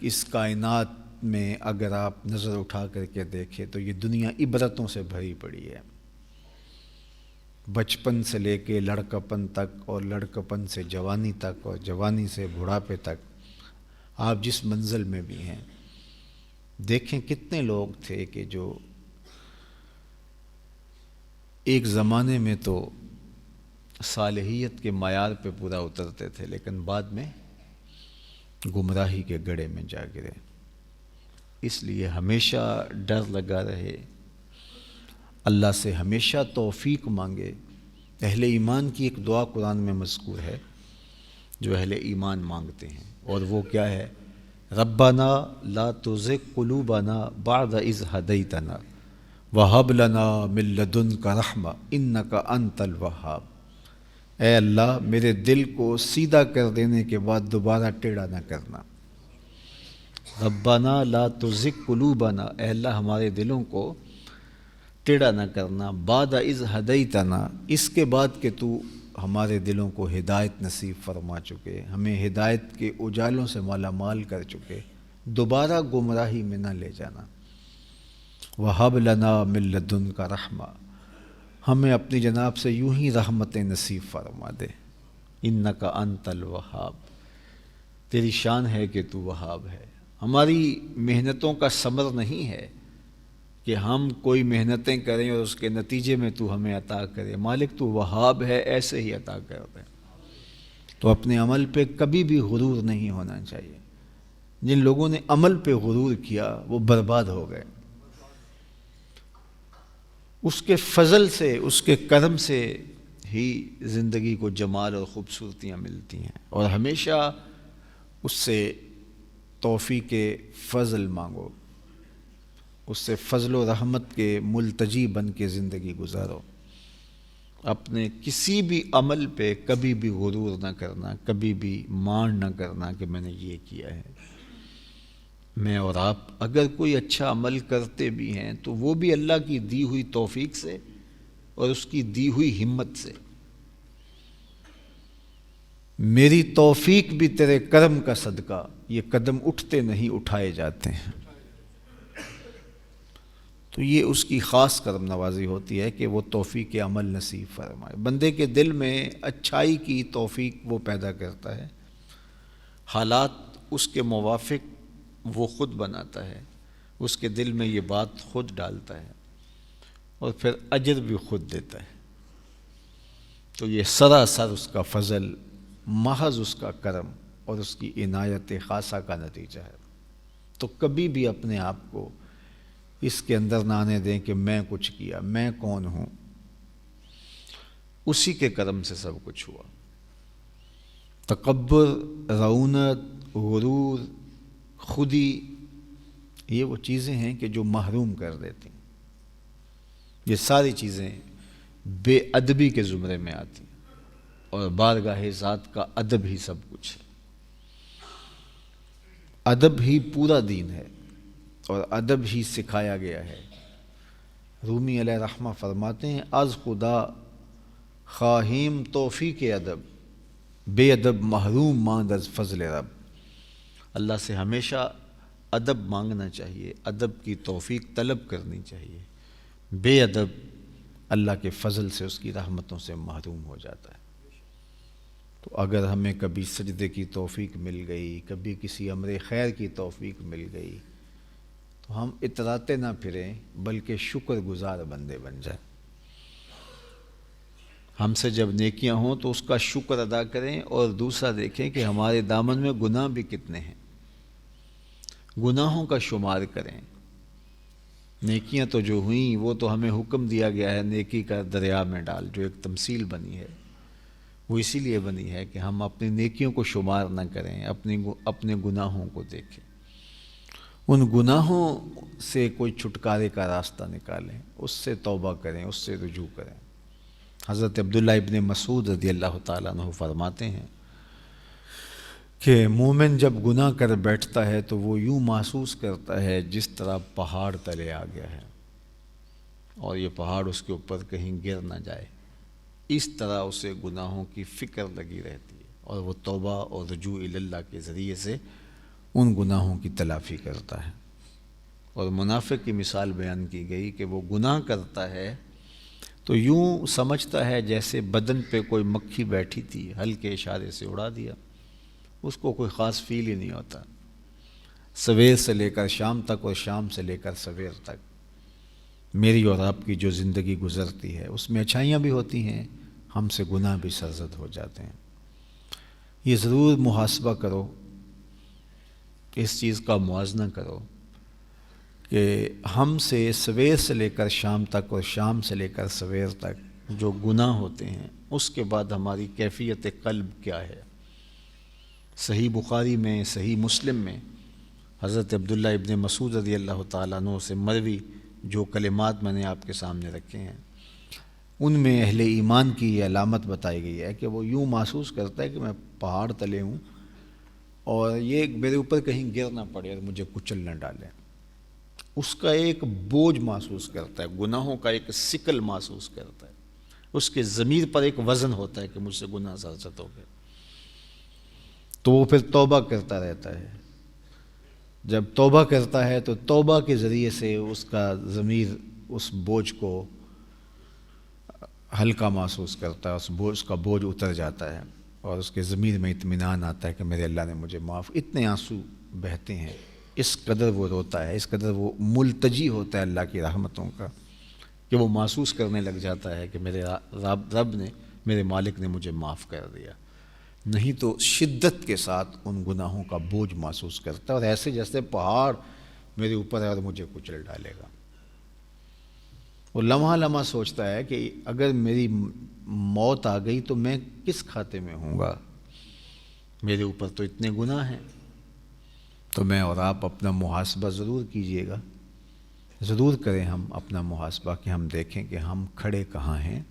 اس کائنات میں اگر آپ نظر اٹھا کر کے دیکھیں تو یہ دنیا عبرتوں سے بھری پڑی ہے، بچپن سے لے کے لڑکپن تک، اور لڑکپن سے جوانی تک، اور جوانی سے بڑھاپے تک آپ جس منزل میں بھی ہیں دیکھیں کتنے لوگ تھے کہ جو ایک زمانے میں تو صالحیت کے معیار پہ پورا اترتے تھے لیکن بعد میں گمراہی کے گڑھے میں جا گرے۔ اس لیے ہمیشہ ڈر لگا رہے، اللہ سے ہمیشہ توفیق مانگے۔ اہل ایمان کی ایک دعا قرآن میں مذکور ہے جو اہل ایمان مانگتے ہیں، اور وہ کیا ہے؟ ربنا لا تزغ قلوبنا بعد اذ ہدیتنا وہب لنا من لدنک رحمہ انک انت الوہاب۔ اے اللہ میرے دل کو سیدھا کر دینے کے بعد دوبارہ ٹیڑھا نہ کرنا۔ ربنا لا تزغ قلوبنا، اے اللہ ہمارے دلوں کو ٹیڑھا نہ کرنا، بعد اذ ہدیتنا، اس کے بعد کہ تو ہمارے دلوں کو ہدایت نصیب فرما چکے، ہمیں ہدایت کے اجالوں سے مالا مال کر چکے، دوبارہ گمراہی میں نہ لے جانا۔ وَهَبْ لَنَا مِن لَدُنْكَ رَحْمَةً، ہمیں اپنی جناب سے یوں ہی رحمتیں نصیب فرما دے۔ اِنَّكَ أَنْتَ الْوَهَّابُ، تیری شان ہے کہ تو وہاب ہے۔ ہماری محنتوں کا ثمر نہیں ہے کہ ہم کوئی محنتیں کریں اور اس کے نتیجے میں تو ہمیں عطا کرے، مالک تو وہاب ہے، ایسے ہی عطا کر دے۔ تو اپنے عمل پہ کبھی بھی غرور نہیں ہونا چاہیے۔ جن لوگوں نے عمل پہ غرور کیا وہ برباد ہو گئے۔ اس کے فضل سے، اس کے کرم سے ہی زندگی کو جمال اور خوبصورتیاں ملتی ہیں، اور ہمیشہ اس سے توفیق فضل مانگو، اس سے فضل و رحمت کے ملتجی بن کے زندگی گزارو۔ اپنے کسی بھی عمل پہ کبھی بھی غرور نہ کرنا، کبھی بھی مان نہ کرنا کہ میں نے یہ کیا ہے۔ میں اور آپ اگر کوئی اچھا عمل کرتے بھی ہیں تو وہ بھی اللہ کی دی ہوئی توفیق سے اور اس کی دی ہوئی ہمت سے۔ میری توفیق بھی تیرے کرم کا صدقہ، یہ قدم اٹھتے نہیں اٹھائے جاتے ہیں۔ تو یہ اس کی خاص کرم نوازی ہوتی ہے کہ وہ توفیق عمل نصیب فرمائے۔ بندے کے دل میں اچھائی کی توفیق وہ پیدا کرتا ہے، حالات اس کے موافق وہ خود بناتا ہے، اس کے دل میں یہ بات خود ڈالتا ہے، اور پھر اجر بھی خود دیتا ہے۔ تو یہ سراسر اس کا فضل، محض اس کا کرم اور اس کی عنایت خاصہ کا نتیجہ ہے۔ تو کبھی بھی اپنے آپ کو اس کے اندر نہ آنے دیں کہ میں کچھ کیا، میں کون ہوں۔ اسی کے کرم سے سب کچھ ہوا۔ تکبر، رعونت، غرور، خودی، یہ وہ چیزیں ہیں کہ جو محروم کر دیتی ہیں۔ یہ ساری چیزیں بے ادبی کے زمرے میں آتی ہیں، اور بارگاہ ذات کا ادب ہی سب کچھ ہے۔ ادب ہی پورا دین ہے، اور ادب ہی سکھایا گیا ہے۔ رومی علیہ رحمہ فرماتے ہیں از خدا خواہیم توفیق ادب، بے ادب محروم ماند از فضل رب۔ اللہ سے ہمیشہ ادب مانگنا چاہیے، ادب کی توفیق طلب کرنی چاہیے۔ بے ادب اللہ کے فضل سے، اس کی رحمتوں سے محروم ہو جاتا ہے۔ تو اگر ہمیں کبھی سجدے کی توفیق مل گئی، کبھی کسی امر خیر کی توفیق مل گئی، تو ہم اتراتے نہ پھریں بلکہ شکر گزار بندے بن جائیں۔ ہم سے جب نیکیاں ہوں تو اس کا شکر ادا کریں، اور دوسرا دیکھیں کہ ہمارے دامن میں گناہ بھی کتنے ہیں، گناہوں کا شمار کریں۔ نیکیاں تو جو ہوئیں وہ تو ہمیں حکم دیا گیا ہے نیکی کا دریا میں ڈال، جو ایک تمثیل بنی ہے وہ اسی لیے بنی ہے کہ ہم اپنی نیکیوں کو شمار نہ کریں، اپنے گناہوں کو دیکھیں، ان گناہوں سے کوئی چھٹکارے کا راستہ نکالیں، اس سے توبہ کریں، اس سے رجوع کریں۔ حضرت عبداللہ ابن مسعود رضی اللہ تعالیٰ عنہ فرماتے ہیں کہ مومن جب گناہ کر بیٹھتا ہے تو وہ یوں محسوس کرتا ہے جس طرح پہاڑ تلے آ گیا ہے، اور یہ پہاڑ اس کے اوپر کہیں گر نہ جائے۔ اس طرح اسے گناہوں کی فکر لگی رہتی ہے، اور وہ توبہ اور رجوع اللہ کے ذریعے سے ان گناہوں کی تلافی کرتا ہے۔ اور منافق کی مثال بیان کی گئی کہ وہ گناہ کرتا ہے تو یوں سمجھتا ہے جیسے بدن پہ کوئی مکھی بیٹھی تھی، ہلکے اشارے سے اڑا دیا، اس کو کوئی خاص فیل ہی نہیں ہوتا۔ سویر سے لے کر شام تک اور شام سے لے کر سویر تک میری اور آپ کی جو زندگی گزرتی ہے اس میں اچھائیاں بھی ہوتی ہیں، ہم سے گناہ بھی سرزد ہو جاتے ہیں۔ یہ ضرور محاسبہ کرو، اس چیز کا موازنہ کرو کہ ہم سے سویر سے لے کر شام تک اور شام سے لے کر سویر تک جو گناہ ہوتے ہیں اس کے بعد ہماری کیفیت قلب کیا ہے۔ صحیح بخاری میں، صحیح مسلم میں حضرت عبداللہ ابن مسعود رضی اللہ تعالیٰ عنہ سے مروی جو کلمات میں نے آپ کے سامنے رکھے ہیں، ان میں اہل ایمان کی یہ علامت بتائی گئی ہے کہ وہ یوں محسوس کرتا ہے کہ میں پہاڑ تلے ہوں اور یہ میرے اوپر کہیں گر نہ پڑے اور مجھے کچل نہ ڈالے۔ اس کا ایک بوجھ محسوس کرتا ہے، گناہوں کا ایک ثقل محسوس کرتا ہے، اس کے ضمیر پر ایک وزن ہوتا ہے کہ مجھ سے گناہ سرزد ہو گئے، تو وہ پھر توبہ کرتا رہتا ہے۔ جب توبہ کرتا ہے تو توبہ کے ذریعے سے اس کا ضمیر اس بوجھ کو ہلکا محسوس کرتا ہے، اس کا بوجھ اتر جاتا ہے اور اس کے ضمیر میں اطمینان آتا ہے کہ میرے اللہ نے مجھے معاف۔ اتنے آنسو بہتے ہیں، اس قدر وہ روتا ہے، اس قدر وہ ملتجی ہوتا ہے اللہ کی رحمتوں کا کہ وہ محسوس کرنے لگ جاتا ہے کہ میرے رب نے، میرے مالک نے مجھے معاف کر دیا۔ نہیں تو شدت کے ساتھ ان گناہوں کا بوجھ محسوس کرتا ہے اور ایسے جیسے پہاڑ میرے اوپر ہے اور مجھے کچل ڈالے گا۔ وہ لمحہ لمحہ سوچتا ہے کہ اگر میری موت آ گئی تو میں کس کھاتے میں ہوں گا، میرے اوپر تو اتنے گناہ ہیں۔ تو میں اور آپ اپنا محاسبہ ضرور کیجئے گا، ضرور کریں ہم اپنا محاسبہ کہ ہم دیکھیں کہ ہم کھڑے کہاں ہیں